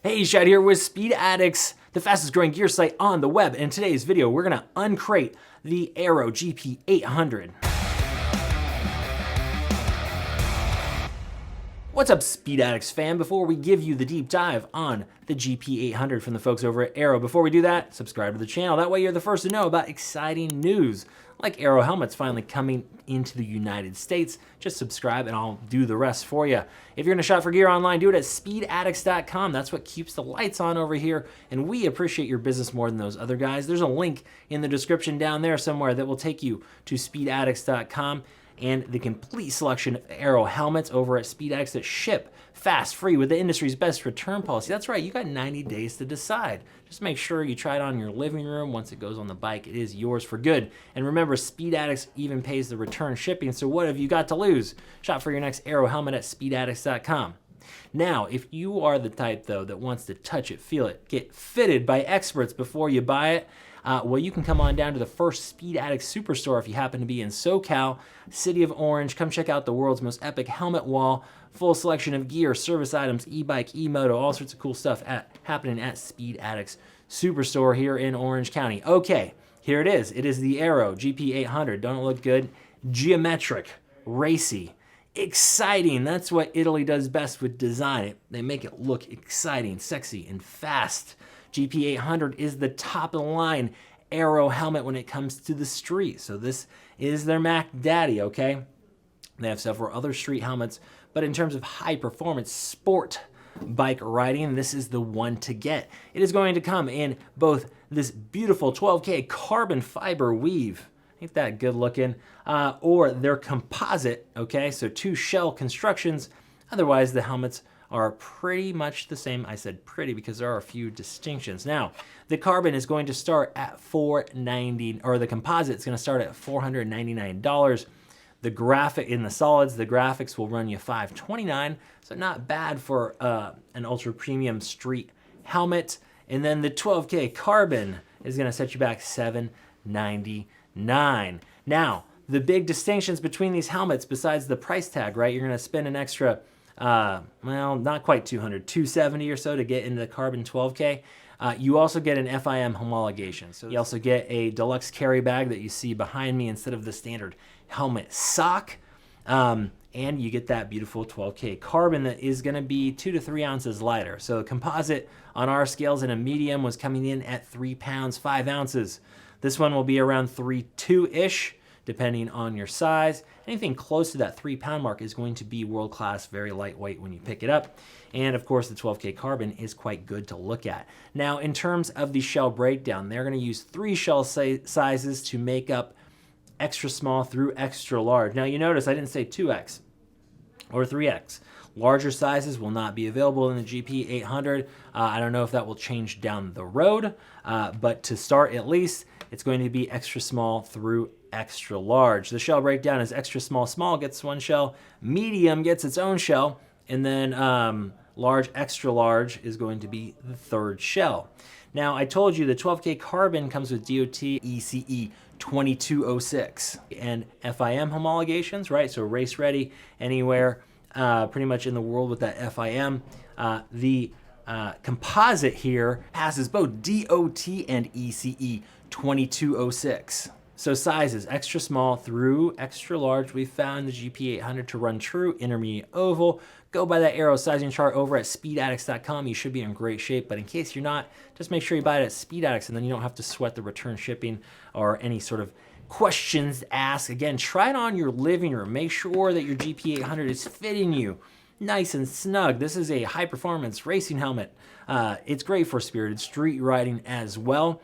Hey, Shad here with Speed Addicts, the fastest growing gear site on the web. In today's video, we're gonna uncrate the Airoh GP800. What's up, Speed Addicts fam? Before we give you the deep dive on the GP800 from the folks over at Airoh, before we do that, subscribe to the channel. That way you're the first to know about exciting news, like Airoh helmets finally coming into the United States. Just subscribe and I'll do the rest for you. If you're gonna shop for gear online, do it at speedaddicts.com. That's what keeps the lights on over here, and we appreciate your business more than those other guys. There's a link in the description down there somewhere that will take you to speedaddicts.com and the complete selection of Airoh helmets over at Speed Addicts that ship fast, free, with the industry's best return policy. That's right, you got 90 days to decide. Just make sure you try it on in your living room. Once it goes on the bike, it is yours for good. And remember, Speed Addicts even pays the return shipping, so what have you got to lose? Shop for your next Airoh helmet at speedaddicts.com. Now, if you are the type, though, that wants to touch it, feel it, get fitted by experts before you buy it, well, you can come on down to the first Speed Addicts Superstore if you happen to be in SoCal, City of Orange. Come check out the world's most epic helmet wall, full selection of gear, service items, e-bike, e-moto, all sorts of cool stuff happening at Speed Addicts Superstore here in Orange County. Okay, here it is. It is the Airoh GP800. Don't it look good? Geometric, racy, exciting. That's what Italy does best with design. They make it look exciting, sexy, and fast. GP800 is the top of the line Airoh helmet when it comes to the street. So this is their Mac Daddy, okay? They have several other street helmets, but in terms of high performance sport bike riding, this is the one to get. It is going to come in both this beautiful 12K carbon fiber weave, ain't that good looking, or their composite, okay? So two shell constructions. Otherwise, the helmets are pretty much the same. I said pretty because there are a few distinctions. Now, the carbon is going to start at $490, or the composite is going to start at $499. The graphic in the solids, the graphics will run you $529, so not bad for an ultra premium street helmet. And then the 12K carbon is going to set you back $799. Now, the big distinctions between these helmets, besides the price tag, right? You're going to spend an extra well, not quite 200, 270 or so to get into the carbon 12K. You also get an FIM homologation. So you also get a deluxe carry bag that you see behind me instead of the standard helmet sock. And you get that beautiful 12K carbon that is going to be 2 to 3 ounces lighter. So the composite on our scales in a medium was coming in at 3 pounds, 5 ounces. This one will be around 3.2-ish. Depending on your size. Anything close to that 3-pound mark is going to be world-class, very lightweight when you pick it up. And of course, the 12K carbon is quite good to look at. Now, in terms of the shell breakdown, they're going to use 3 shell sizes to make up extra small through extra large. Now, you notice I didn't say 2X or 3X. Larger sizes will not be available in the GP800. I don't know if that will change down the road, but to start at least, it's going to be extra small through extra large. The shell breakdown is extra small, small gets one shell, medium gets its own shell, and then large, extra large is going to be the third shell. Now, I told you the 12K carbon comes with DOT ECE 2206 and FIM homologations, right? So race ready anywhere pretty much in the world with that FIM. The composite here passes both DOT and ECE 2206. So sizes, extra small through extra large. We found the GP800 to run true, intermediate, oval. Go by that Airoh sizing chart over at speedaddicts.com. You should be in great shape, but in case you're not, just make sure you buy it at Speed Addicts, and then you don't have to sweat the return shipping or any sort of questions asked. Again, try it on your living room. Make sure that your GP800 is fitting you nice and snug. This is a high-performance racing helmet. It's great for spirited street riding as well.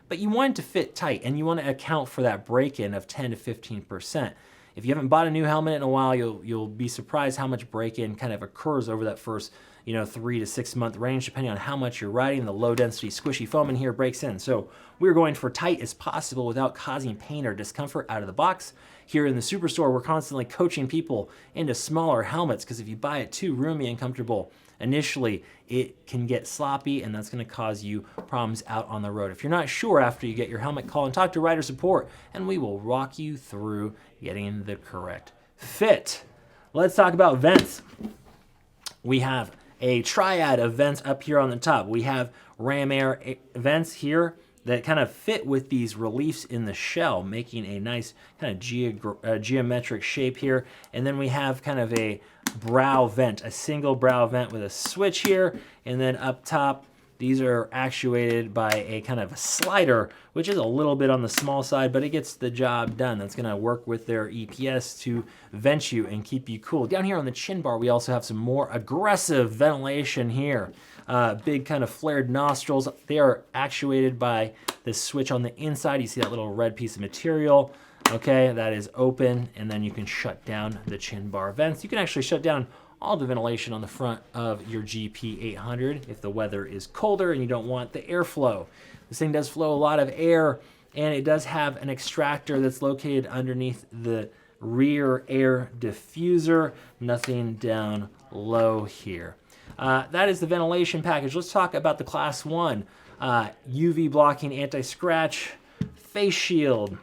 But you want it to fit tight, and you want to account for that break-in of 10 to 15%. If you haven't bought a new helmet in a while, you'll be surprised how much break-in kind of occurs over that first 3 to 6 month range, depending on how much you're riding. The low-density squishy foam in here breaks in. So we're going for tight as possible without causing pain or discomfort out of the box. Here in the Superstore, we're constantly coaching people into smaller helmets, because if you buy it too roomy and comfortable, initially it can get sloppy, and that's going to cause you problems out on the road. If you're not sure after you get your helmet, call and talk to rider support, and we will walk you through getting the correct fit. Let's talk about vents. We have a triad of vents up here on the top. We have ram air vents here that kind of fit with these reliefs in the shell, making a nice kind of geometric shape here. And then we have kind of a brow vent, a single brow vent with a switch here. And then up top, these are actuated by a kind of a slider, which is a little bit on the small side, but it gets the job done. That's gonna work with their EPS to vent you and keep you cool. Down here on the chin bar, we also have some more aggressive ventilation here. Big kind of flared nostrils. They are actuated by this switch on the inside. You see that little red piece of material. Okay, that is open, and then you can shut down the chin bar vents. You can actually shut down all the ventilation on the front of your GP800 if the weather is colder and you don't want the airflow. This thing does flow a lot of air, and it does have an extractor that's located underneath the rear air diffuser. Nothing down low here. That is the ventilation package. Let's talk about the Class 1. UV blocking anti-scratch face shield.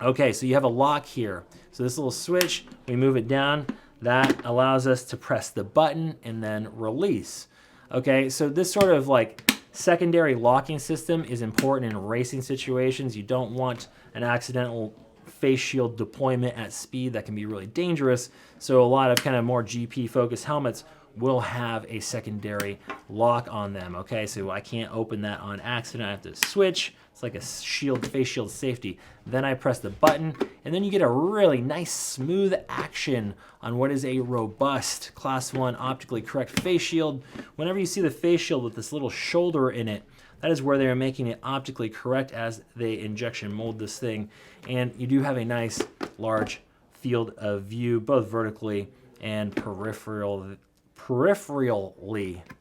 Okay, so you have a lock here. So this little switch, we move it down. That allows us to press the button and then release. Okay, so this sort of like secondary locking system is important in racing situations. You don't want an accidental face shield deployment at speed. That can be really dangerous. So a lot of kind of more GP focused helmets will have a secondary lock on them. Okay, so I can't open that on accident. I have to switch. It's like a shield, face shield safety. Then I press the button, and then you get a really nice smooth action on what is a robust Class 1 optically correct face shield. Whenever you see the face shield with this little shoulder in it, that is where they are making it optically correct as they injection mold this thing. And you do have a nice large field of view, both vertically and peripherally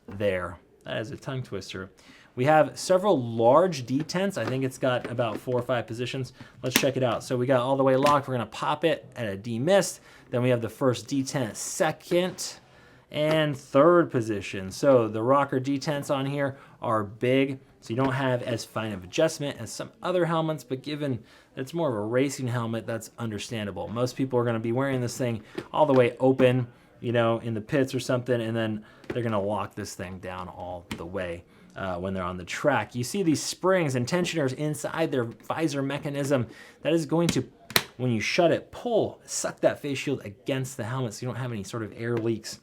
there. That is a tongue twister. We have several large detents. I think it's got about 4 or 5 positions. Let's check it out. So we got all the way locked. We're gonna pop it at a demist. Then we have the first detent, second and third position. So the rocker detents on here are big, so you don't have as fine of adjustment as some other helmets, but given that it's more of a racing helmet, that's understandable. Most people are gonna be wearing this thing all the way open, you know, in the pits or something, and then they're gonna lock this thing down all the way when they're on the track. You see these springs and tensioners inside their visor mechanism. That is going to, when you shut it, suck that face shield against the helmet so you don't have any sort of air leaks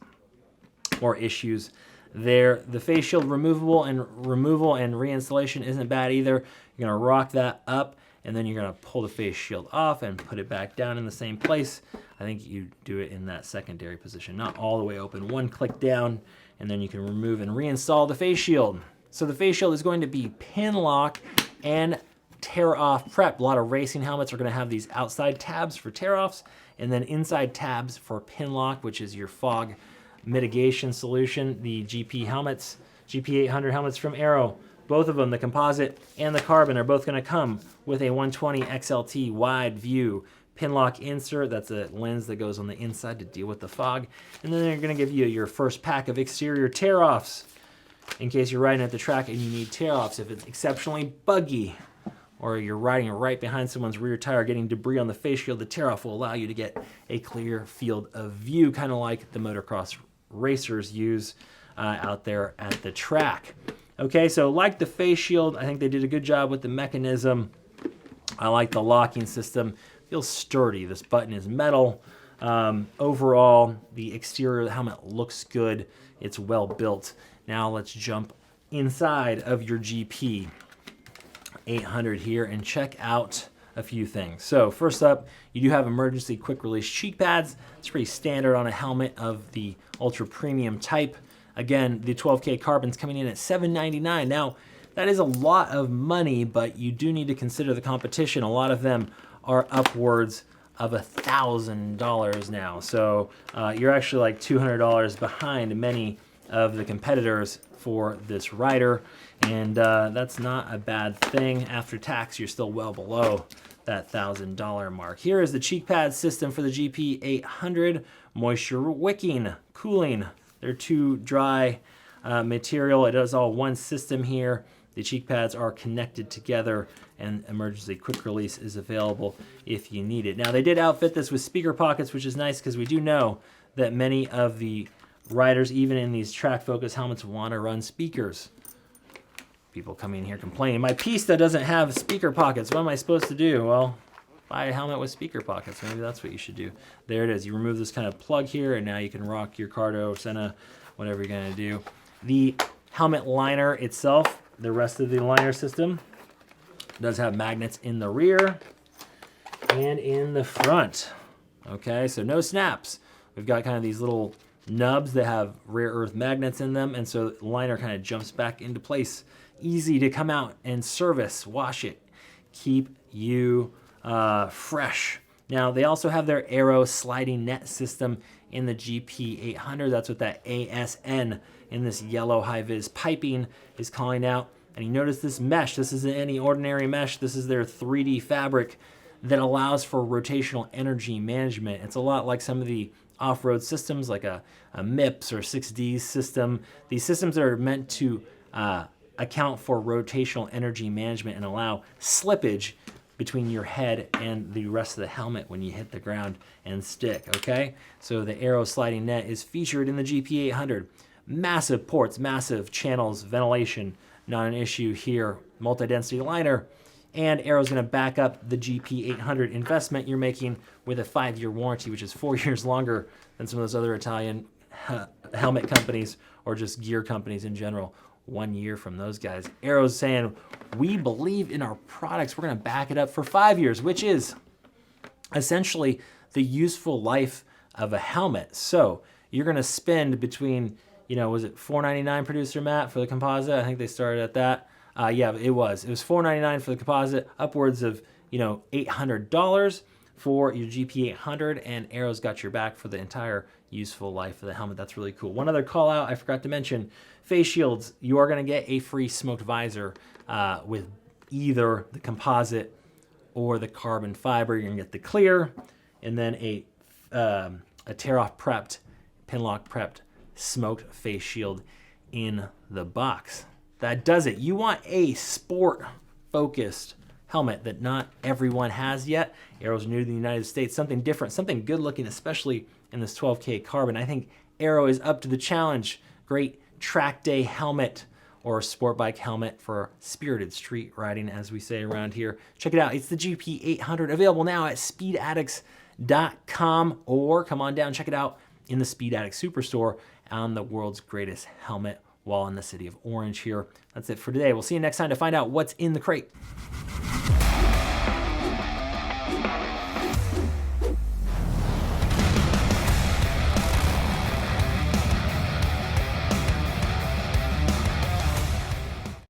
or issues there. The face shield removal and reinstallation isn't bad either. You're gonna rock that up, and then you're gonna pull the face shield off and put it back down in the same place. I think you do it in that secondary position, not all the way open. One click down, and then you can remove and reinstall the face shield. So the face shield is going to be Pinlock and tear-off prepped. A lot of racing helmets are gonna have these outside tabs for tear-offs, and then inside tabs for Pinlock, which is your fog mitigation solution. The GP helmets, GP800 helmets from Airoh, both of them, the composite and the carbon, are both gonna come with a 120 XLT wide view Pinlock insert. That's a lens that goes on the inside to deal with the fog. And then they're gonna give you your first pack of exterior tear-offs in case you're riding at the track and you need tear-offs. If it's exceptionally buggy, or you're riding right behind someone's rear tire getting debris on the face shield, the tear-off will allow you to get a clear field of view, kind of like the motocross racers use out there at the track. Okay, so like the face shield, I think they did a good job with the mechanism. I like the locking system. Feels sturdy. This button is metal. Overall, the exterior of the helmet looks good. It's well built. Now let's jump inside of your GP 800 here and check out a few things. So first up, you do have emergency quick release cheek pads. It's pretty standard on a helmet of the ultra premium type. Again, the 12K Carbon's coming in at $799. Now, that is a lot of money, but you do need to consider the competition. A lot of them are upwards of $1,000 now. So you're actually like $200 behind many of the competitors for this rider, and that's not a bad thing. After tax, you're still well below that $1,000 mark. Here is the cheek pad system for the GP800. Moisture wicking, cooling. They're too dry material. It is all one system here. The cheek pads are connected together, and emergency quick release is available if you need it. Now, they did outfit this with speaker pockets, which is nice because we do know that many of the riders, even in these track focus helmets, want to run speakers. People coming in here complaining, my Pista doesn't have speaker pockets. What am I supposed to do? Well, buy a helmet with speaker pockets. Maybe that's what you should do. There it is. You remove this kind of plug here, and now you can rock your Cardo, Senna, whatever you're going to do. The helmet liner itself, the rest of the liner system, does have magnets in the rear and in the front. Okay, so no snaps. We've got kind of these little nubs that have rare earth magnets in them, and so the liner kind of jumps back into place. Easy to come out and service, wash it, keep you fresh. Now, they also have their Airoh Sliding Net system in the GP800. That's what that ASN in this yellow high-vis piping is calling out. And you notice this mesh. This isn't any ordinary mesh. This is their 3D fabric that allows for rotational energy management. It's a lot like some of the off-road systems, like a MIPS or 6D system. These systems are meant to account for rotational energy management and allow slippage between your head and the rest of the helmet when you hit the ground and stick, okay? So the Airoh Sliding Net is featured in the GP800. Massive ports, massive channels, ventilation, not an issue here. Multi-density liner, and Airoh's gonna back up the GP800 investment you're making with a 5-year warranty, which is 4 years longer than some of those other Italian helmet companies or just gear companies in general. 1 year from those guys. Airoh's saying, we believe in our products. We're gonna back it up for 5 years, which is essentially the useful life of a helmet. So you're gonna spend between, was it $499, producer Matt, for the composite? I think they started at that. Yeah, it was $499 for the composite, upwards of, $800 for your GP800, and Airoh's got your back for the entire useful life of the helmet. That's really cool. One other call out I forgot to mention, face shields. You are going to get a free smoked visor with either the composite or the carbon fiber. You're going to get the clear, and then a tear-off prepped, Pinlock prepped smoked face shield in the box. That does it. You want a sport-focused helmet that not everyone has yet. Airoh's new to the United States. Something different, something good-looking, especially in this 12K carbon. I think Airoh is up to the challenge. Great track day helmet or sport bike helmet for spirited street riding, as we say around here. Check it out. It's the GP800, available now at speedaddicts.com, or come on down, check it out in the Speed Addict Superstore on the world's greatest helmet wall in the city of Orange here. That's it for today. We'll see you next time to find out what's in the crate.